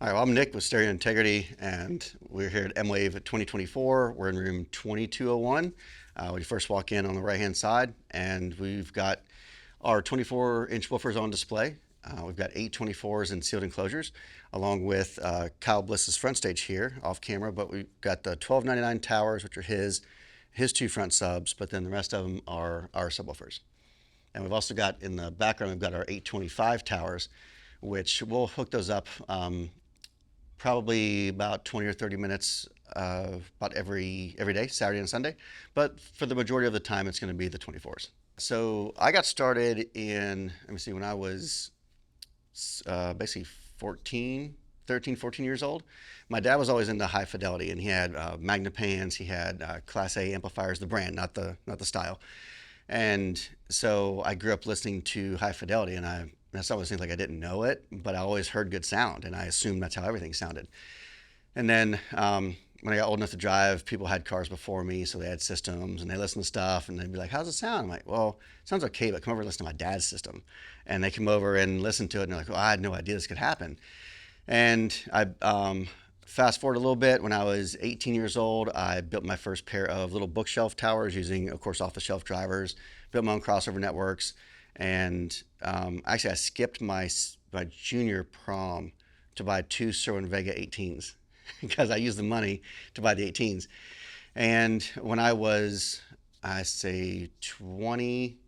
All right, well, I'm Nick with Stereo Integrity, and we're here at MWAVE at 2024. We're in room 2201. When you first walk in on the right-hand side, and we've got our 24-inch woofers on display. We've got 8 24s in sealed enclosures, along with Kyle Bliss's front stage here, off camera, but we've got the 1299 towers, which are his 2 front subs, but then the rest of them are our subwoofers. And we've also got in the background, we've got our 825 towers, which we'll hook those up probably about 20 or 30 minutes about every day, Saturday and Sunday. But for the majority of the time, it's going to be the 24s. So I got started when I was basically 13, 14 years old. My dad was always into high fidelity, and he had Magnapans, he had Class A amplifiers, the brand, not the style. And so I grew up listening to high fidelity, and that's always things like I didn't know it, but I always heard good sound, and I assumed that's how everything sounded. And then when I got old enough to drive, people had cars before me, so they had systems, and they listened to stuff, and they'd be like, "How's it sound?" I'm like, "Well, it sounds okay, but come over and listen to my dad's system." And they come over and listen to it, and they're like, "Well, I had no idea this could happen." And I fast forward a little bit. When I was 18 years old, I built my first pair of little bookshelf towers using, of course, off-the-shelf drivers, built my own crossover networks. And actually, I skipped my junior prom to buy 2 Sirui Vega 18s because I used the money to buy the 18s. And when I was, I say 19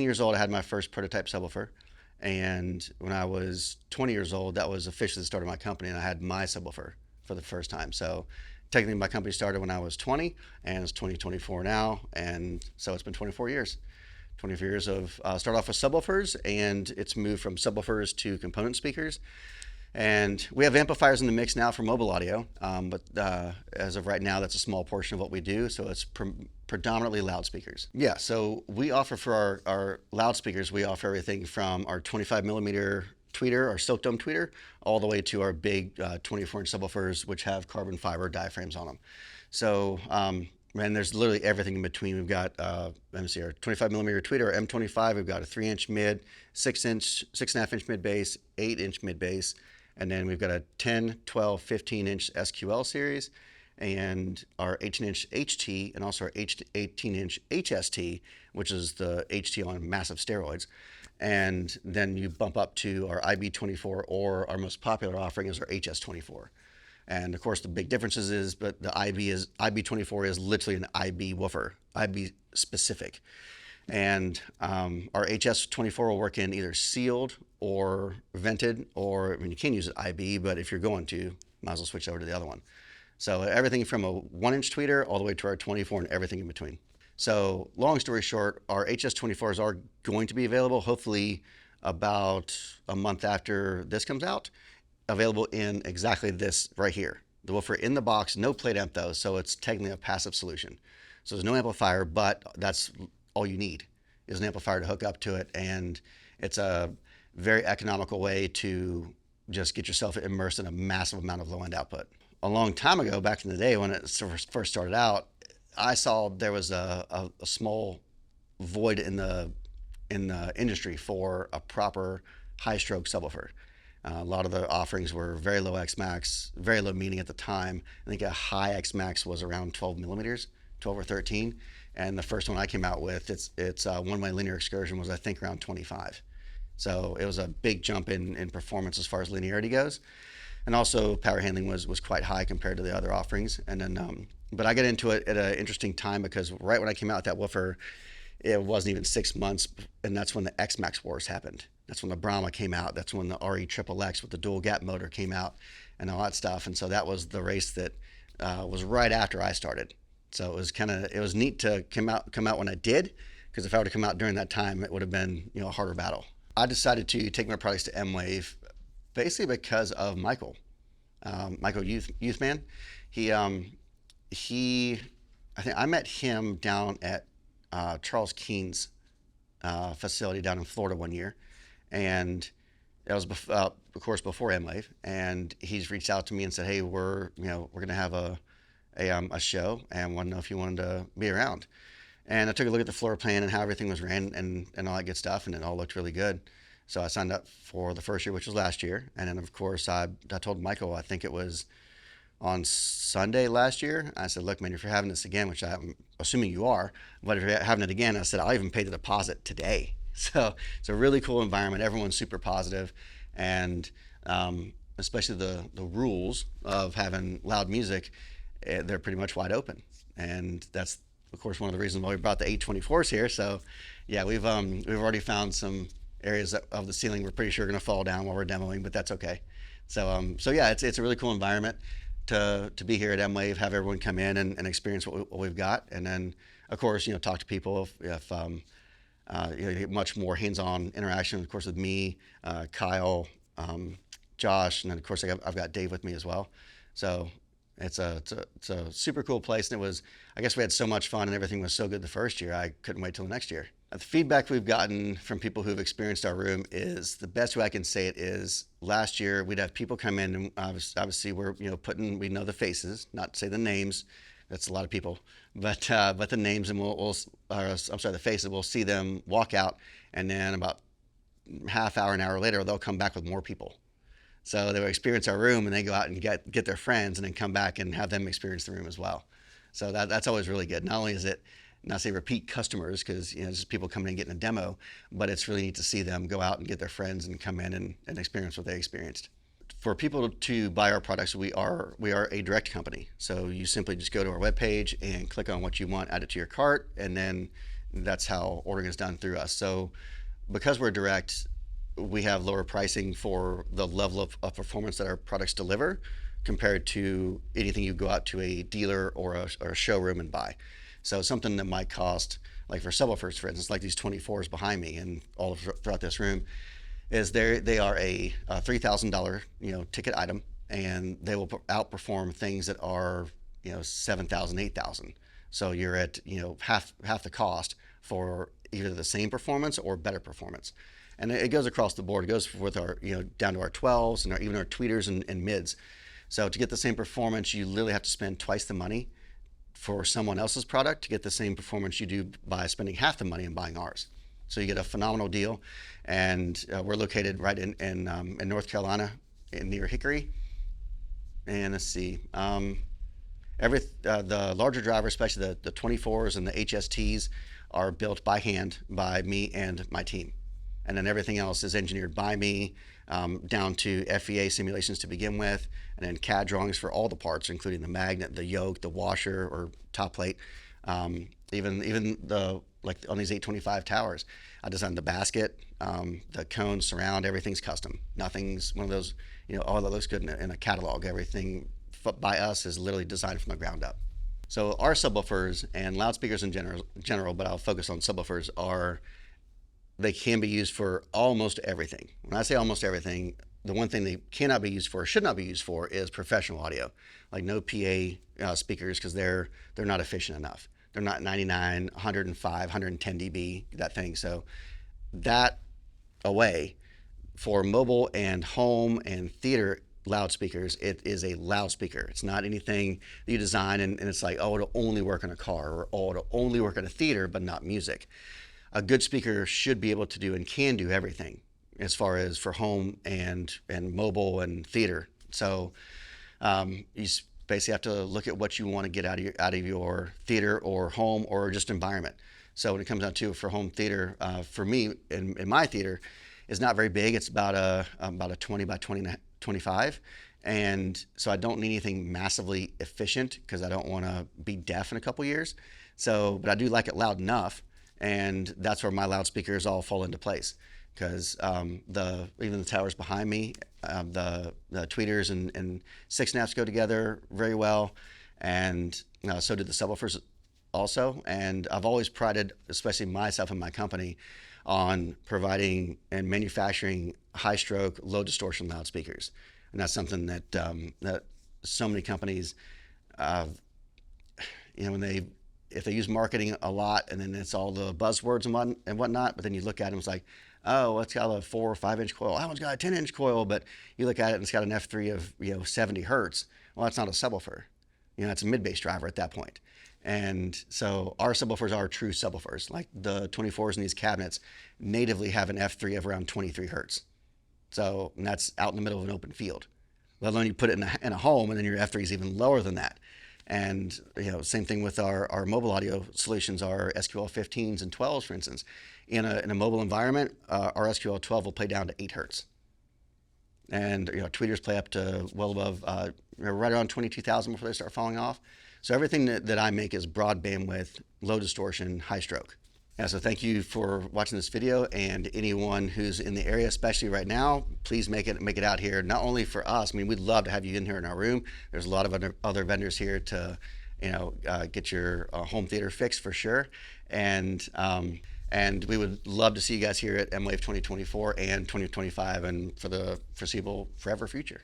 years old, I had my first prototype subwoofer. And when I was 20 years old, that was officially the start of my company, and I had my subwoofer for the first time. So technically, my company started when I was 20, and it's 2024 now, and so it's been 24 years. 24 years of start off with subwoofers, and it's moved from subwoofers to component speakers. And we have amplifiers in the mix now for mobile audio, but as of right now, that's a small portion of what we do, so it's predominantly loudspeakers. Yeah, so we offer for our loudspeakers, we offer everything from our 25 millimeter tweeter, our silk dome tweeter, all the way to our big 24-inch subwoofers, which have carbon fiber diaphragms on them. So, and there's literally everything in between. We've got, our 25 millimeter tweeter, our M25. We've got a 3-inch mid, 6.5-inch mid bass, 8-inch mid bass, and then we've got a 10, 12, 15-inch SQL series, and our 18-inch HT, and also our 18-inch HST, which is the HT on massive steroids. And then you bump up to our IB24, or our most popular offering is our HS24. And of course, the big differences is, but the IB24 is literally an IB woofer, IB specific. And our HS24 will work in either sealed or vented, or you can use an IB, but if you're going to, might as well switch over to the other one. So everything from a 1-inch tweeter all the way to our 24 and everything in between. So long story short, our HS24s are going to be available, hopefully about a month after this comes out, available in exactly this right here. The woofer in the box, no plate amp though, so it's technically a passive solution. So there's no amplifier, but that's all you need is an amplifier to hook up to it, and it's a very economical way to just get yourself immersed in a massive amount of low-end output. A long time ago, back in the day when it first started out, I saw there was a small void in the industry for a proper high-stroke subwoofer. A lot of the offerings were very low X-Max, very low meaning at the time. I think a high X-Max was around 12 millimeters, 12 or 13. And the first one I came out with, its one-way linear excursion was, I think, around 25. So it was a big jump in performance as far as linearity goes. And also power handling was quite high compared to the other offerings. And then, but I got into it at an interesting time, because right when I came out with that woofer, it wasn't even 6 months, and that's when the X-Max wars happened. That's when the Brahma came out. That's when the RE-XXX with the dual gap motor came out, and all that stuff. And so that was the race that was right after I started. So it was neat to come out when I did, because if I were to come out during that time, it would have been a harder battle. I decided to take my products to MWAVE basically because of Michael Youthman. I think I met him down at Charles Keene's facility down in Florida one year, and that was of course before MWAVE. And he's reached out to me and said, "Hey, we're going to have a show, and want to know if you wanted to be around." And I took a look at the floor plan and how everything was ran and all that good stuff, and it all looked really good. So I signed up for the first year, which was last year. And then, of course, I told Michael, I think it was on Sunday last year, I said, look, man, if you're having this again, which I'm assuming you are, but if you're having it again, I said, I'll even pay the deposit today. So it's a really cool environment. Everyone's super positive, and especially the rules of having loud music, they're pretty much wide open. And that's, of course, one of the reasons why we brought the 824s here. So yeah, we've already found some areas of the ceiling we're pretty sure are going to fall down while we're demoing, but that's okay. So yeah, it's a really cool environment to be here at MWAVE, have everyone come in and experience what we've got, and then of course talk to people if you get much more hands-on interaction, of course, with me, Kyle, Josh, and then of course I've got Dave with me as well. So it's a super cool place, and I guess we had so much fun and everything was so good the first year, I couldn't wait till the next year. The feedback we've gotten from people who've experienced our room is, the best way I can say it is, last year we'd have people come in, and obviously we're we know the faces, not to say the names, that's a lot of people, but the names, and the faces, we'll see them walk out, and then about half hour, an hour later, they'll come back with more people. So they'll experience our room, and they go out and get their friends, and then come back and have them experience the room as well. So that's always really good. Not only is it, not say repeat customers, because just people coming in and getting a demo, but it's really neat to see them go out and get their friends and come in and experience what they experienced. For people to buy our products, we are a direct company. So you simply just go to our webpage and click on what you want, add it to your cart, and then that's how ordering is done through us. So because we're direct, we have lower pricing for the level of performance that our products deliver compared to anything you go out to a dealer or a showroom and buy. So something that might cost, like for subwoofers, for instance, like these 24s behind me and all throughout this room, is they are a $3,000 ticket item, and they will outperform things that are $7,000, $8,000. So you're at half the cost for either the same performance or better performance. And it goes across the board. It goes with our down to our 12s and even our tweeters and mids. So to get the same performance, you literally have to spend twice the money for someone else's product to get the same performance you do by spending half the money and buying ours. So you get a phenomenal deal, and we're located right in North Carolina, near Hickory. And let's see, the larger drivers, especially the 24s and the HSTs, are built by hand by me and my team, and then everything else is engineered by me, down to FEA simulations to begin with, and then CAD drawings for all the parts, including the magnet, the yoke, the washer or top plate, even the, like on these 825 towers, I designed the basket, the cone, surround, everything's custom. Nothing's one of those, oh, that looks good in a catalog. Everything by us is literally designed from the ground up. So our subwoofers and loudspeakers in general, but I'll focus on subwoofers, they can be used for almost everything. When I say almost everything, the one thing they cannot be used for, or should not be used for, is professional audio, like no PA speakers, because they're not efficient enough. They're not 99, 105, 110 dB, that thing. So that away, for mobile and home and theater loudspeakers, it is a loudspeaker. It's not anything that you design and it's like, oh, it'll only work in a car, or oh, it'll only work in a theater, but not music. A good speaker should be able to do and can do everything as far as for home and mobile and theater. So you basically have to look at what you want to get out of your theater or home or just environment. So when it comes down to for home theater, for me in my theater, is not very big. It's about a 20 by 25, and so I don't need anything massively efficient because I don't want to be deaf in a couple years. So, but I do like it loud enough, and that's where my loudspeakers all fall into place. Because even the towers behind me, the tweeters and 6.5s go together very well, and so did the subwoofers also. And I've always prided, especially myself and my company, on providing and manufacturing high stroke, low distortion loudspeakers, and that's something that that so many companies, if they use marketing a lot, and then it's all the buzzwords and whatnot, but then you look at them, it's like, oh, it's got a 4 or 5 inch coil. That one's got a 10-inch coil, but you look at it and it's got an F3 of 70 hertz. Well, that's not a subwoofer. It's a mid-bass driver at that point. And so our subwoofers are true subwoofers. Like the 24s in these cabinets natively have an F3 of around 23 hertz. So, and that's out in the middle of an open field. Let alone you put it in a home, and then your F3 is even lower than that. And same thing with our mobile audio solutions, our SQL 15s and 12s, for instance. In a mobile environment, our SQL 12 will play down to 8 hertz. And tweeters play up to well above, right around 22,000 before they start falling off. So everything that I make is broad bandwidth, low distortion, high stroke. Yeah, so thank you for watching this video, and anyone who's in the area, especially right now, please make it out here. Not only for us, I mean, we'd love to have you in here in our room. There's a lot of other vendors here to, get your home theater fixed for sure. And we would love to see you guys here at MWAVE 2024 and 2025 and for the foreseeable forever future.